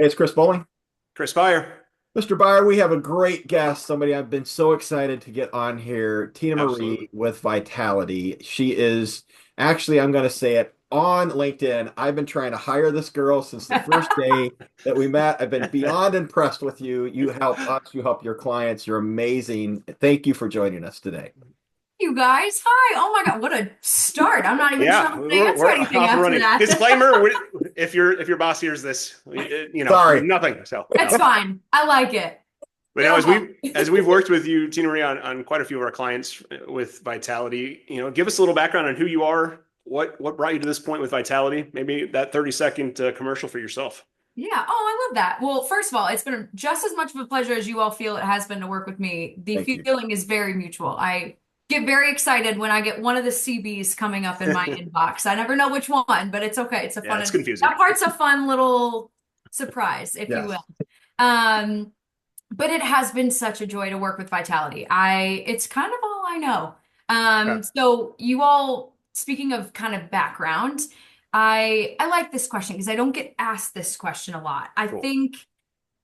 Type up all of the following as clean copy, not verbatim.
Hey, it's Chris Bowling. Chris Beyer. Mr. Byer, we have a great guest, somebody I've been so excited to get on here, Tina Absolutely. Marie with Vitality. She is actually, I'm going to say it, on LinkedIn. I've been trying to hire this girl since the first day that we met. I've been beyond impressed with you. You help us, you help your clients. You're amazing. Thank you for joining us today. You guys. Hi. Oh my God, what a start. I'm not even sure Yeah, I'm gonna we're, answer we're anything off and after running. that. Disclaimer: if your boss hears this, Sorry. nothing. So It's no. fine. I like it. But no, Go as ahead. we've worked with you, Tina Marie, on quite a few of our clients with Vitality, give us a little background on who you are, what brought you to this point with Vitality, maybe that 30-second commercial for yourself. Yeah. Oh, I love that. Well, first of all, it's been just as much of a pleasure as you all feel it has been to work with me. The Thank you. feeling is very mutual. I get very excited when I get one of the CBs coming up in my inbox. I never know which one, but it's okay. It's a Yeah, fun, it's confusing. that part's a fun little surprise, if you Yes. will. Um, but it has been such a joy to work with Vitality. It's kind of all I know. Okay, So you all, speaking of kind of background, I like this question because I don't get asked this question a lot. I cool. think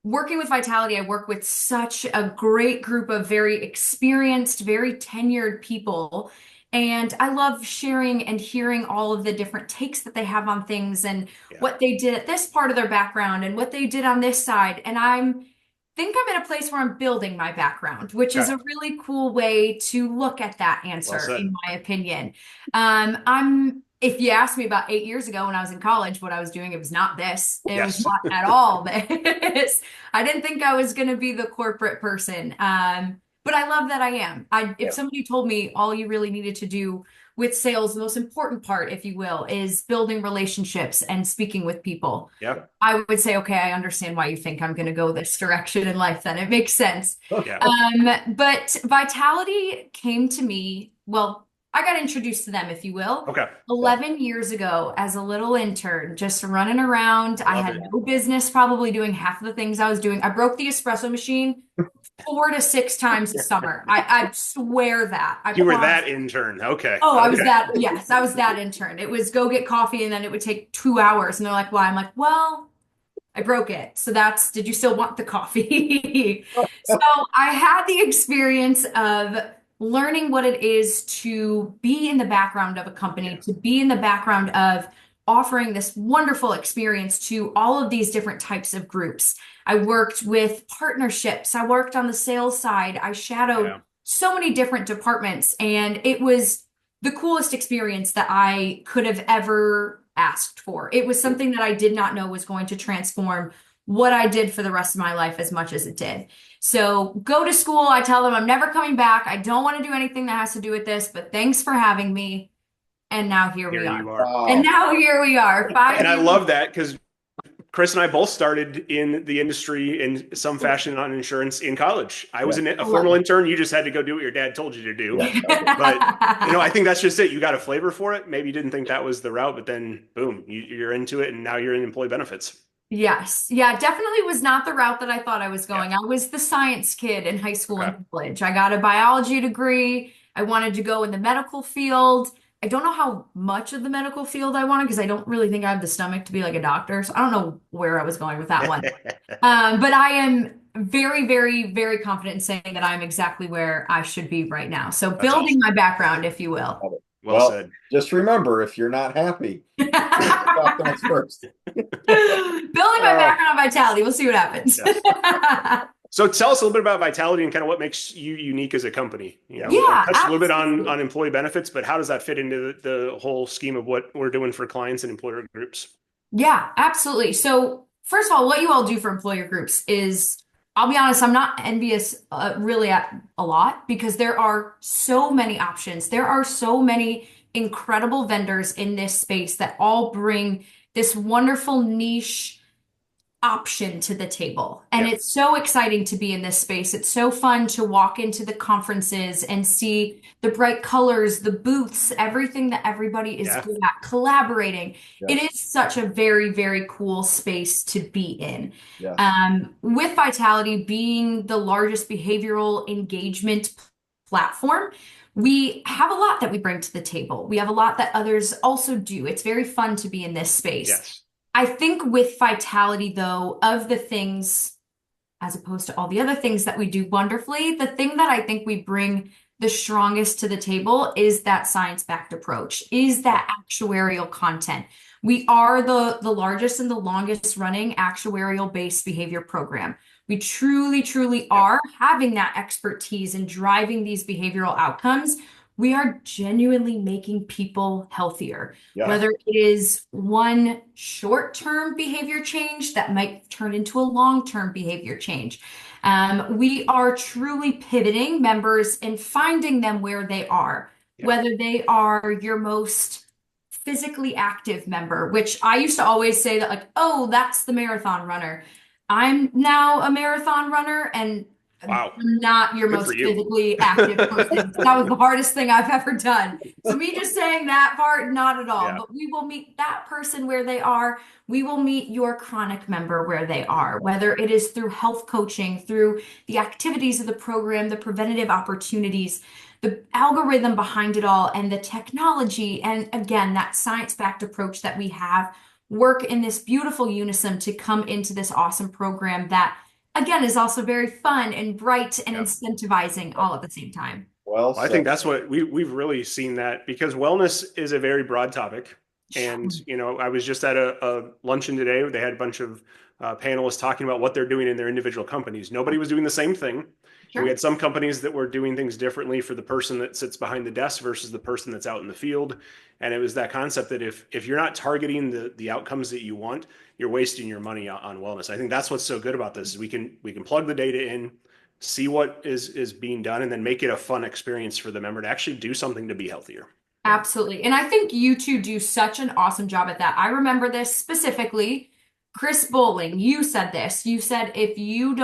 working with Vitality, I work with such a great group of very experienced, very tenured people. And I love sharing and hearing all of the different takes that they have on things and Yeah. what they did at this part of their background and what they did on this side. And I'm think I'm in a place where I'm building my background, which is Okay. a really cool way to look at that Well answer, in said. my opinion. If you asked me about 8 years ago when I was in college, what I was doing, it was not this. It was Yes. not at all this. I didn't think I was going to be the corporate person. But I love that I am. If Yeah. somebody told me all you really needed to do with sales, the most important part, if you will, is building relationships and speaking with people, Yeah. I would say, okay, I understand why you think I'm going to go this direction in life then. It makes sense. Yeah. But Vitality came to me, well, I got introduced to them, if you will, Okay. Yeah. 11 years ago as a little intern, just running around. I Love had it. no business probably doing half of the things I was doing. I broke the espresso machine 4 to 6 times a summer. I swear that. I You were promise. that intern. Okay. Oh, I was Okay. that. Yes, I was that intern. It was go get coffee and then it would take 2 hours. And they're like, why? I'm like, well, I broke it. So did you still want the coffee? So I had the experience of learning what it is to be in the background of a company, Yeah. to be in the background of offering this wonderful experience to all of these different types of groups. I worked with partnerships. I worked on the sales side. I shadowed Yeah. so many different departments, and it was the coolest experience that I could have ever asked for. It was something that I did not know was going to transform what I did for the rest of my life as much as it did. So go to school. I tell them I'm never coming back. I don't want to do anything that has to do with this, but thanks for having me. And now here Here we you are. are. And Wow. now here we are, And five I years. love that because Chris and I both started in the industry in some fashion on insurance in college. I Yeah. was a I love formal intern. You just had to go do what your dad told you to do. Yes. I did. But it. I think that's just it. You got a flavor for it. Maybe you didn't think that was the route, but then boom, you're into it, and now you're in employee benefits. Yes. Yeah, definitely was not the route that I thought I was Yeah. going. I was the science kid in high school Okay. and college. I got a biology degree. I wanted to go in the medical field. I don't know how much of the medical field I wanted because I don't really think I have the stomach to be like a doctor. So I don't know where I was going with that one. But I am very, very, very confident in saying that I'm exactly where I should be right now. So That's building awesome. my background, if you will. Love it. Well Well, said. just remember, if you're not happy, stop those first. Building my Uh, background on Vitality. We'll see what happens. Yes. So tell us a little bit about Vitality and kind of what makes you unique as a company. yeah. We Yeah, touched a little bit absolutely. on employee benefits, but how does that fit into the whole scheme of what we're doing for clients and employer groups? Yeah, absolutely. So, first of all, what you all do for employer groups is, I'll be honest, I'm not envious really at a lot because there are so many options. There are so many incredible vendors in this space that all bring this wonderful niche option to the table. And Yeah. it's so exciting to be in this space. It's so fun to walk into the conferences and see the bright colors, the booths, everything that everybody is Yeah. good at, collaborating. It Yes. is such a very, very cool space to be in. Yes. With Vitality being the largest behavioral engagement platform, we have a lot that we bring to the table. We have a lot that others also do. It's very fun to be in this space. Yes. I think with Vitality, though, of the things, as opposed to all the other things that we do wonderfully, the thing that I think we bring the strongest to the table is that science-backed approach, is that actuarial content. We are the largest and the longest running actuarial-based behavior program. We truly, truly are having that expertise in driving these behavioral outcomes. We are genuinely making people healthier, whether it is one short-term behavior change that might turn into a long-term behavior change. We are truly pivoting members and finding them where they are, whether they are your most physically active member, which I used to always say that, like, oh, that's the marathon runner. I'm now a marathon runner, and Wow. I'm not your Good for most you. physically active person. That was the hardest thing I've ever done. So me just saying that part, not at all. Yeah. But we will meet that person where they are. We will meet your chronic member where they are, whether it is through health coaching, through the activities of the program, the preventative opportunities, the algorithm behind it all, and the technology. And again, that science-backed approach that we have work in this beautiful unison to come into this awesome program that, again, is also very fun and bright and incentivizing all at the same time. Well, I think that's what we've really seen, that because wellness is a very broad topic. And, I was just at a luncheon today. They had a bunch of panelists talking about what they're doing in their individual companies. Nobody was doing the same thing. Sure. We had some companies that were doing things differently for the person that sits behind the desk versus the person that's out in the field. And it was that concept that if you're not targeting the outcomes that you want, you're wasting your money on wellness. I think that's what's so good about this is we can plug the data in, see what is being done, and then make it a fun experience for the member to actually do something to be healthier. Absolutely. And I think you two do such an awesome job at that. I remember this specifically. Chris Bowling, you said this. You said if you're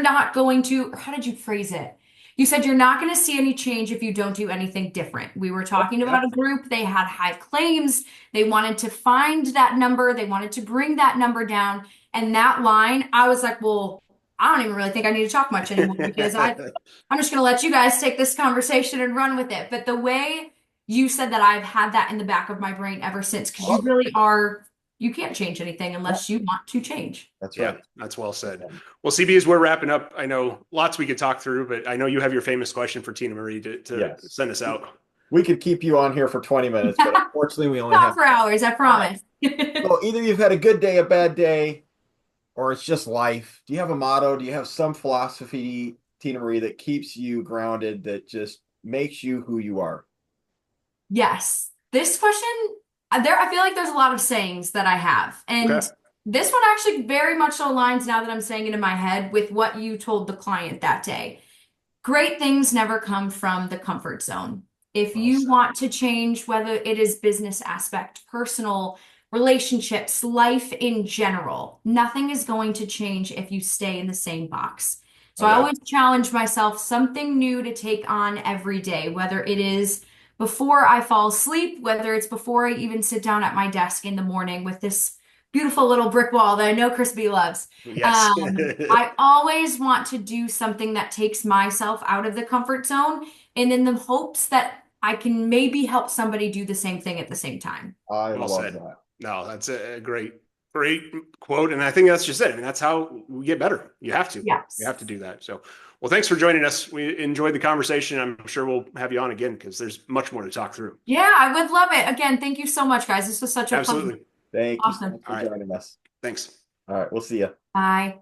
not going to, how did you phrase it? You said you're not going to see any change if you don't do anything different. We were talking about a group, they had high claims. They wanted to find that number. They wanted to bring that number down. And that line, I was like, well, I don't even really think I need to talk much anymore because I'm just going to let you guys take this conversation and run with it. But the way you said that, I've had that in the back of my brain ever since, because you really are, you can't change anything unless you want to change. That's right. Yeah, that's well said. Well, CB, as we're wrapping up, I know lots we could talk through, but I know you have your famous question for Tinamarie to send us out. We could keep you on here for 20 minutes, but unfortunately we only Talk have for hours, I promise. So either you've had a good day, a bad day, or it's just life. Do you have a motto? Do you have some philosophy, Tinamarie, that keeps you grounded, that just makes you who you are? Yes. This question, I feel like there's a lot of sayings that I have. And this one actually very much so aligns, now that I'm saying it in my head, with what you told the client that day. Great things never come from the comfort zone. If you want to change, whether it is business aspect, personal, relationships, life in general, nothing is going to change if you stay in the same box. So I always challenge myself, something new to take on every day, whether it is before I fall asleep, whether it's before I even sit down at my desk in the morning with this beautiful little brick wall that I know Chris B loves. Yes. I always want to do something that takes myself out of the comfort zone, and in the hopes that I can maybe help somebody do the same thing at the same time. I love that. No, that's a great quote. And I think that's just it. I mean, that's how we get better. You have to. Yes. You have to do that. So, well, thanks for joining us. We enjoyed the conversation. I'm sure we'll have you on again because there's much more to talk through. Yeah, I would love it. Again, thank you so much, guys. This was such a Absolutely. pleasure. Thank you so Awesome. much for joining us. Thanks. All right, we'll see you. Bye.